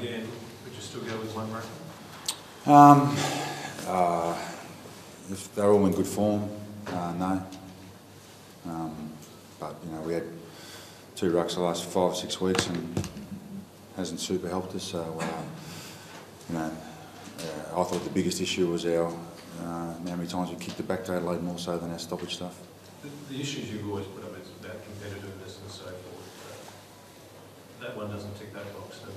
again, would you still go with one ruck? If they're all in good form, no. But we had 2 rucks the last 5 or 6 weeks and hasn't super helped us. So I thought the biggest issue was how many times we kicked it back to Adelaide more so than our stoppage stuff. The issues you've always put up is about competitiveness and so forth. That one doesn't tick that box, does it?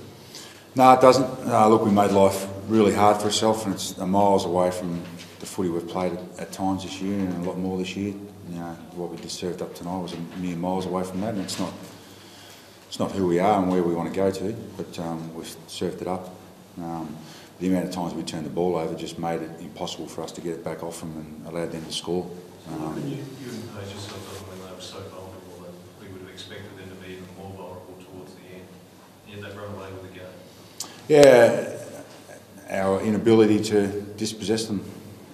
No, it doesn't. Look, we made life really hard for ourselves, and it's miles away from the footy we've played at times this year, and a lot more this year. What we just served up tonight was a mere miles away from that, and it's not who we are and where we want to go to. But we've served it up. The amount of times we turned the ball over just made it impossible for us to get it back off them and allowed them to score. You impose yourself on when they were so vulnerable that we would have expected them to be even more vulnerable towards the end. Yet they run away with the game. Yeah, our inability to dispossess them,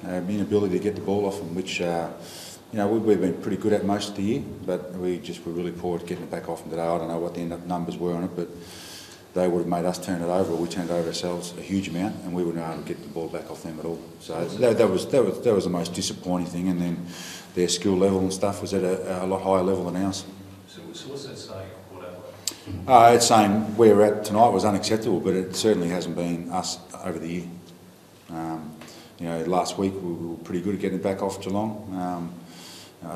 our inability to get the ball off them, which we've been pretty good at most of the year, but we were really poor at getting it back off them today. I don't know what the end up numbers were on it, but they would have made us turn it over, or we turned it over ourselves a huge amount, and we wouldn't be able to get the ball back off them at all. So that was the most disappointing thing. And then their skill level and stuff was at a lot higher level than ours. So what's that saying on Port Adelaide? It's saying where we're at tonight was unacceptable, but it certainly hasn't been us over the year. Last week we were pretty good at getting it back off Geelong.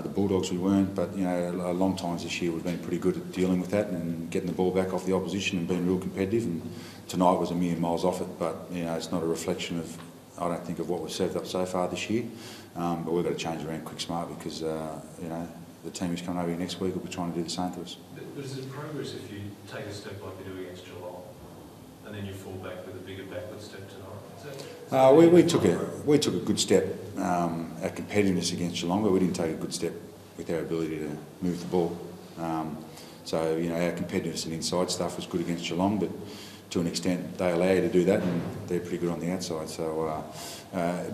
The Bulldogs we weren't, but a long times this year we've been pretty good at dealing with that and getting the ball back off the opposition and being real competitive. And tonight was a million miles off it, but it's not a reflection of, I don't think, of what we've served up so far this year. But we've got to change around quick smart because the team who's coming over here next week will be trying to do the same to us. But is it progress if you take a step like you do against Geelong and then you fall back with a bigger backward step tonight? We took a good step at competitiveness against Geelong, but we didn't take a good step with our ability to move the ball. Our competitiveness and inside stuff was good against Geelong, but to an extent they allow you to do that, and they're pretty good on the outside.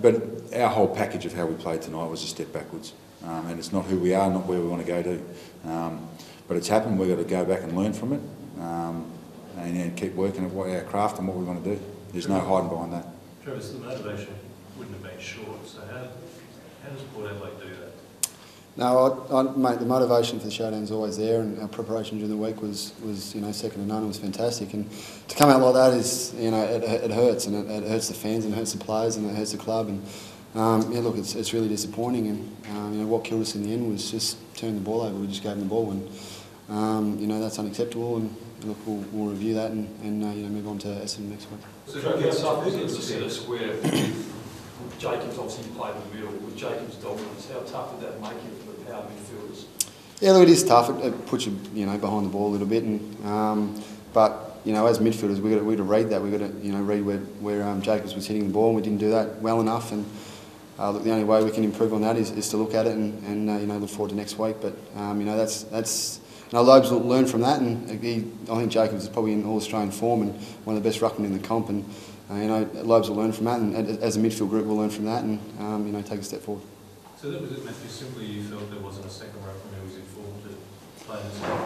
But our whole package of how we played tonight was a step backwards, and it's not who we are, not where we want to go to. But it's happened. We've got to go back and learn from it, and keep working at our craft and what we want to do. There's no hiding behind that. Travis, the motivation wouldn't have been short, so how does Port Adelaide do that? No, mate, the motivation for the showdown's always there, and our preparation during the week was second to none. It was fantastic, and to come out like that is, it hurts, and it hurts the fans, and it hurts the players, and it hurts the club, and look, it's really disappointing, and what killed us in the end was just turning the ball over. We just gave them the ball, and that's unacceptable, and look, we'll review that and move on to Essendon next week. So it's tough, isn't it, to set a square with Jacobs obviously played in the middle, with Jacobs' dominance. How tough did that make it for the power midfielders? Yeah, look, it is tough. It puts you, behind the ball a little bit, but as midfielders, we got to read that. We got to, read where Jacobs was hitting the ball, and we didn't do that well enough. And look, the only way we can improve on that is to look at it and look forward to next week. But that's. Loeb's will learn from that, and I think Jacobs is probably in all-Australian form and one of the best ruckmen in the comp, and Loeb's will learn from that, and as a midfield group we'll learn from that and take a step forward. So that was it, Matthew, simply you felt there wasn't a second ruckman who was in form to play this game?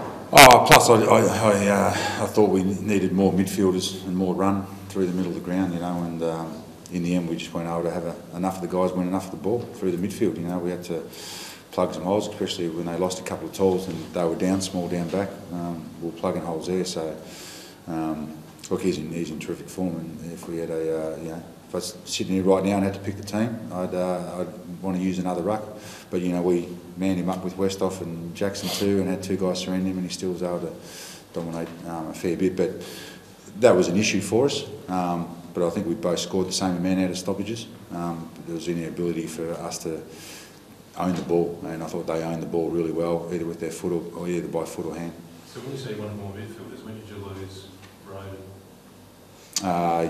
Plus I thought we needed more midfielders and more run through the middle of the ground, and in the end we just weren't able to have enough of the guys win enough of the ball through the midfield. We had to plug some holes, especially when they lost a couple of tools and they were small down back. We were plugging holes there. So, look, he's in terrific form, and if we had if I was sitting here right now and had to pick the team, I'd want to use another ruck. But we manned him up with Westhoff and Jackson too, and had 2 guys surrounding him, and he still was able to dominate a fair bit. But that was an issue for us. But I think we both scored the same amount out of stoppages. There was any ability for us to own the ball, and I thought they owned the ball really well, either with their foot or either by foot or hand. So when you say one more midfielders, when did you lose Roden?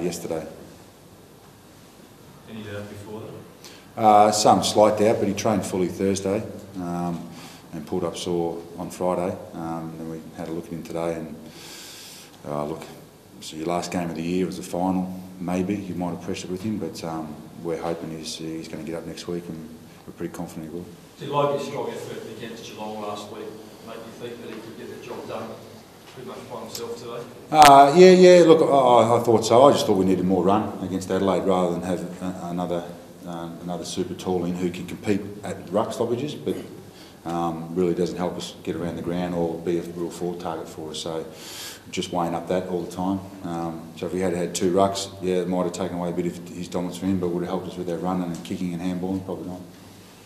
Yesterday. Any doubt before that? Some slight doubt, but he trained fully Thursday and pulled up sore on Friday. Then we had a look at him today, and so your last game of the year was the final. Maybe you might have pressed it with him, but we're hoping he's going to get up next week, and we're pretty confident he will. Did Logan's strong effort against Geelong last week make you think that he could get the job done pretty much by himself today? Yeah. Look, I thought so. I just thought we needed more run against Adelaide rather than have another super tall in who can compete at ruck stoppages, but really doesn't help us get around the ground or be a real forward target for us. So just weighing up that all the time. So if we had had 2 rucks, yeah, it might have taken away a bit of his dominance from him, but would have helped us with our running and kicking and handballing, probably not.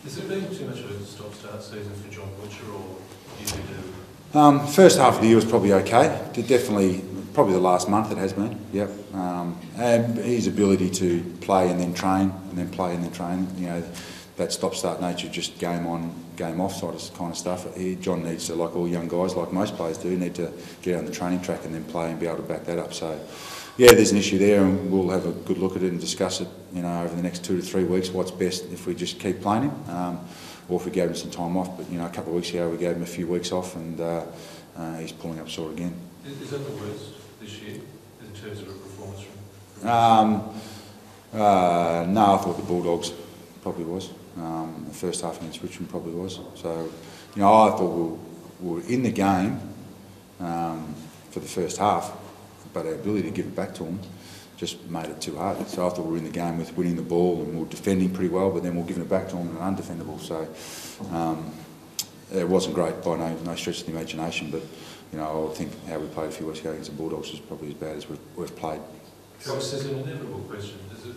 Has there been too much of a stop-start season for John Butcher, or do you do? First half of the year was probably okay. Definitely, probably the last month it has been. Yep. And his ability to play and then train, and then play and then train. You know, that stop-start nature, just game on, game off sort of kind of stuff. John needs to, like all young guys, like most players do, need to get on the training track and then play and be able to back that up. So, yeah, there's an issue there, and we'll have a good look at it and discuss it. You know, over the next 2 to 3 weeks, what's best if we just keep playing him, or if we gave him some time off. But you know, a couple of weeks ago we gave him a few weeks off, and he's pulling up sore again. Is that the worst this year in terms of a performance from? No, I thought the Bulldogs probably was. The first half against Richmond probably was. So, you know, I thought we were in the game for the first half, but our ability to give it back to them just made it too hard. So I thought we were in the game with winning the ball and we were defending pretty well, but then we were giving it back to them and undefendable. So it wasn't great by no stretch of the imagination, but you know, I think how we played a few weeks ago against the Bulldogs was probably as bad as we've played. Travis, there's an inevitable question. Does it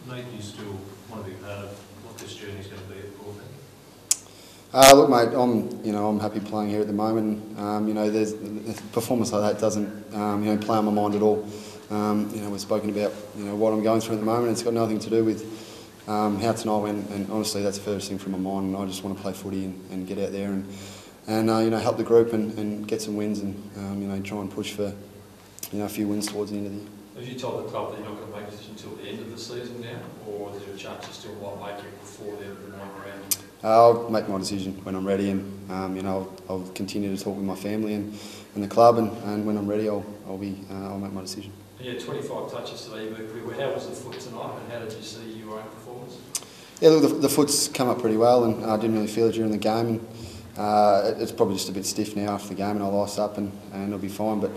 make you still want to be part of what this journey is going to be at Balfours? Look, mate, I'm happy playing here at the moment. You know, there's a performance like that doesn't play on my mind at all. You know, we've spoken about what I'm going through at the moment. It's got nothing to do with how tonight went, and honestly, that's the furthest thing from my mind. And I just want to play footy and get out there and help the group and get some wins and try and push for a few wins towards the end of the year. Have you told the club that you're not going to make a decision until the end of the season now, or is there a chance you still might make it before the end of the 9 round? I'll make my decision when I'm ready, and I'll continue to talk with my family and the club, and when I'm ready, I'll make my decision. And you had 25 touches today. How was the foot tonight, and how did you see your own performance? Yeah, look, the foot's come up pretty well, and I didn't really feel it during the game. And it's probably just a bit stiff now after the game, and I'll ice up and it'll be fine. But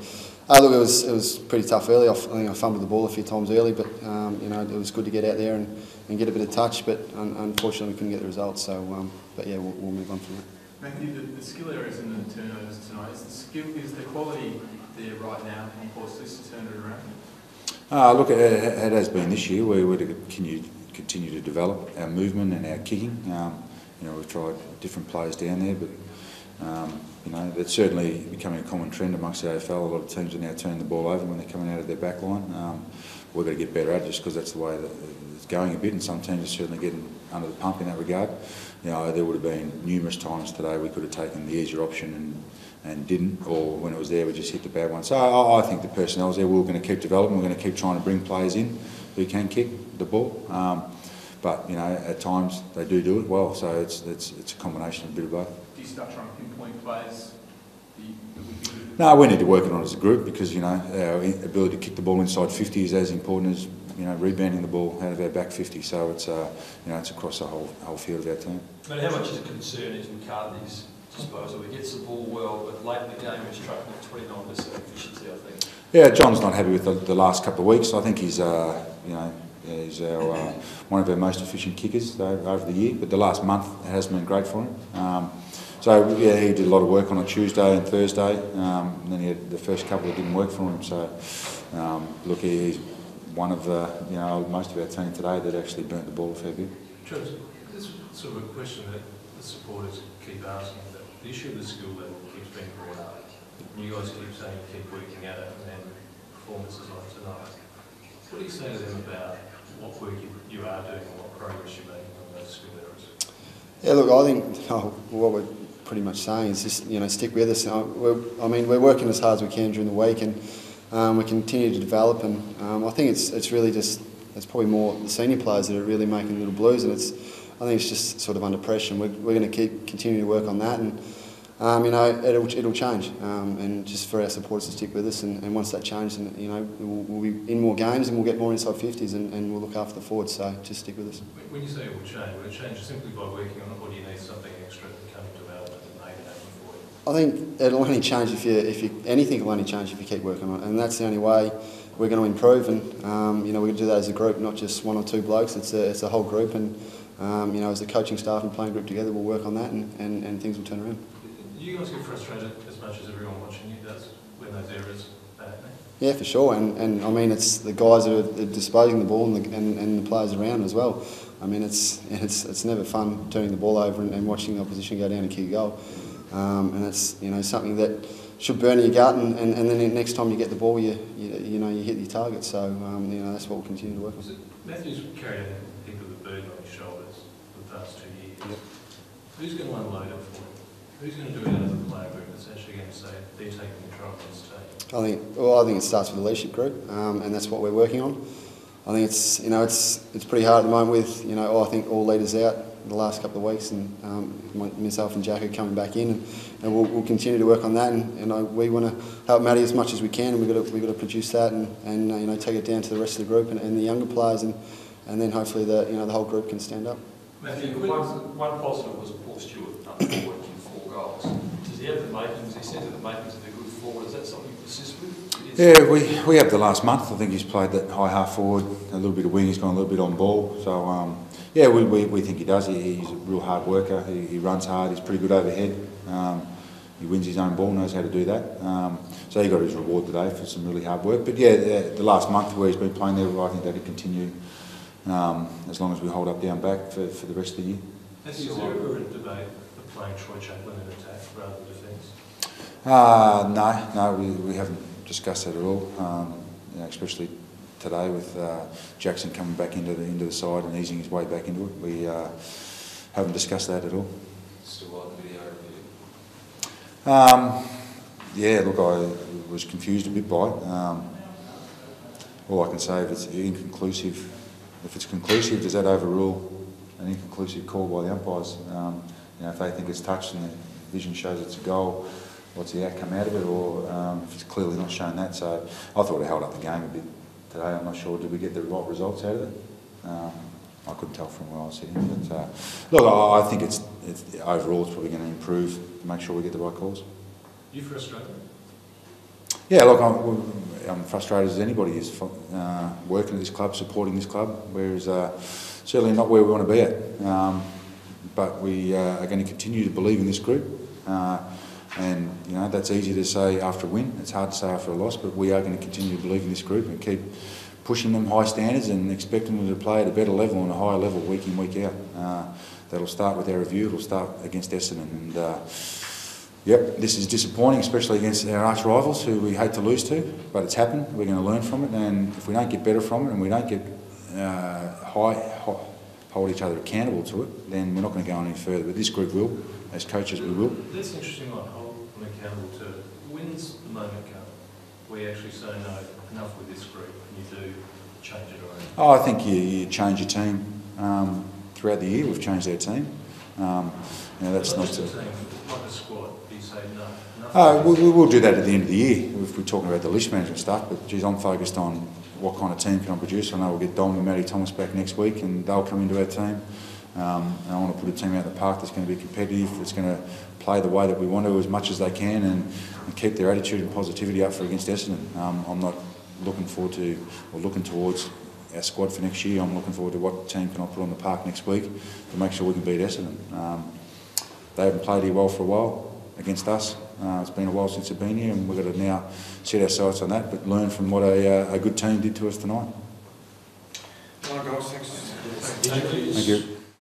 look, it was pretty tough early. I think I fumbled the ball a few times early, but it was good to get out there and get a bit of touch. But unfortunately, we couldn't get the results. So, but yeah, we'll move on from that. Matthew, the skill areas and the turnovers tonight, is the quality there right now on course to turn it around? Look, it has been this year. We're to continue to develop our movement and our kicking. We've tried different players down there, but it's certainly becoming a common trend amongst the AFL. A lot of teams are now turning the ball over when they're coming out of their back line. We've got to get better at it just because that's the way that it's going a bit, and some teams are certainly getting under the pump in that regard. There would have been numerous times today we could have taken the easier option and didn't, or when it was there we just hit the bad one. So I think the personnel's there. We're going to keep developing. We're going to keep trying to bring players in who can kick the ball. But at times they do it well. So it's a combination of a bit of both. Do you start trying to pinpoint players that would be good? No, we need to work on it as a group because our ability to kick the ball inside 50 is as important as rebounding the ball out of our back 50. So it's it's across the whole field of our team. But how much is a concern is McCarthy's disposal? He gets the ball well, but late in the game he's tracking at 29% efficiency, I think. Yeah, John's not happy with the last couple of weeks. I think he's he's one of our most efficient kickers over the year, but the last month has been great for him. He did a lot of work on a Tuesday and Thursday, and then he had the first couple that didn't work for him. So he's one of most of our team today that actually burnt the ball a fair bit. Travis, this is sort of a question that the supporters keep asking. That the issue of the skill level keeps being brought up. And you guys keep saying you keep working at it, and then performances like tonight. What do you say to them about what work you are doing and what progress you're making on those skill areas? Yeah, look, I think what we're pretty much saying is just stick with us. We're working as hard as we can during the week, and we continue to develop. And I think it's really just probably more the senior players that are really making little blues, and I think it's just sort of under pressure. And we're going to continue to work on that, and it'll change. And just for our supporters to stick with us, and once that changes, we'll be in more games and we'll get more inside 50s, and we'll look after the forwards. So just stick with us. When you say it will change simply by working on it, or do you need something extra to come into development that maybe happen for you? I think it'll only change anything will only change if you keep working on it, and that's the only way we're going to improve. And you know, we're going to do that as a group, not just one or two blokes. It's a whole group, and you know, as the coaching staff and playing group together, we'll work on that, and things will turn around. Do you guys get frustrated as much as everyone watching you does when those errors are happening? Yeah, for sure, and I mean, it's the guys that are disposing the ball and the players around as well. I mean, it's never fun turning the ball over and watching the opposition go down and kick a goal, and it's, you know, something that should burn your gut, and then the next time you get the ball, you know, you hit your target. So you know, that's what we'll continue to work on. Matthew's carried a heap of the burden on his shoulders for the past 2 years. Yep. Who's going to unload it for him? Who's going to do it out of the player group that's actually going to say they're taking control of this team? I think it starts with the leadership group, and that's what we're working on. I think it's, you know, it's pretty hard at the moment with, you know, I think all leaders out the last couple of weeks, and myself and Jack are coming back in, and we'll continue to work on that. And we want to help Matty as much as we can, and we've got to produce that, and you know, take it down to the rest of the group and the younger players, and then hopefully the whole group can stand up. Matthew, one positive was Paul Stewart working 4 goals. Does he have the makings? He said that the makings of a good forward. Is that something you persist with? Yeah, we have the last month. I think he's played that high half forward, a little bit of wing. He's gone a little bit on ball. So yeah, we think he does. He's a real hard worker. He runs hard. He's pretty good overhead. He wins his own ball, knows how to do that. So he got his reward today for some really hard work. But yeah, the last month where he's been playing there, I think that could continue as long as we hold up down back for the rest of the year. Is there ever a debate of playing Troy Chaplin in attack rather than defence? No, we haven't discussed that at all. You know, especially today with Jackson coming back into the side and easing his way back into it. We haven't discussed that at all. Still like the video review? Yeah, look, I was confused a bit by it. All I can say, if it's inconclusive, if it's conclusive, does that overrule an inconclusive call by the umpires? You know, if they think it's touched and the vision shows it's a goal, what's the outcome out of it? Or if it's clearly not shown that. So I thought it held up the game a bit today. I'm not sure, did we get the right results out of it? I couldn't tell from where I was sitting. But look, I think it's overall it's probably going to improve to make sure we get the right calls. You frustrated? Yeah, look, I'm frustrated as anybody is working at this club, supporting this club, whereas certainly not where we want to be at. But we are going to continue to believe in this group. And, you know, that's easy to say after a win. It's hard to say after a loss, but we are going to continue to believe in this group and keep pushing them high standards and expecting them to play at a better level and a higher level week in, week out. That'll start with our review. It'll start against Essendon. And, yep, this is disappointing, especially against our arch rivals who we hate to lose to, but it's happened. We're going to learn from it, and if we don't get better from it and we don't get hold each other accountable to it, then we're not going to go on any further. But this group will, as coaches we will. That's interesting, like hold them accountable to it. When's the moment come where you actually say, no, enough with this group, and you do change it around? Oh, I think you change your team throughout the year. We've changed our team. You know, that's not just a team, like a squad. Do you say no? We will do that at the end of the year if we're talking about the list management stuff. But geez, I'm focused on what kind of team can I produce. I know we'll get Dom and Matty Thomas back next week, and they'll come into our team. And I want to put a team out in the park that's going to be competitive, that's going to play the way that we want to as much as they can, and keep their attitude and positivity up for against Essendon. I'm not looking forward to or looking towards our squad for next year. I'm looking forward to what team can I put on the park next week to make sure we can beat Essendon. They haven't played here well for a while against us. It's been a while since they've been here, and we've got to now set our sights on that, but learn from what a good team did to us tonight. Well, guys, thanks. Thank you.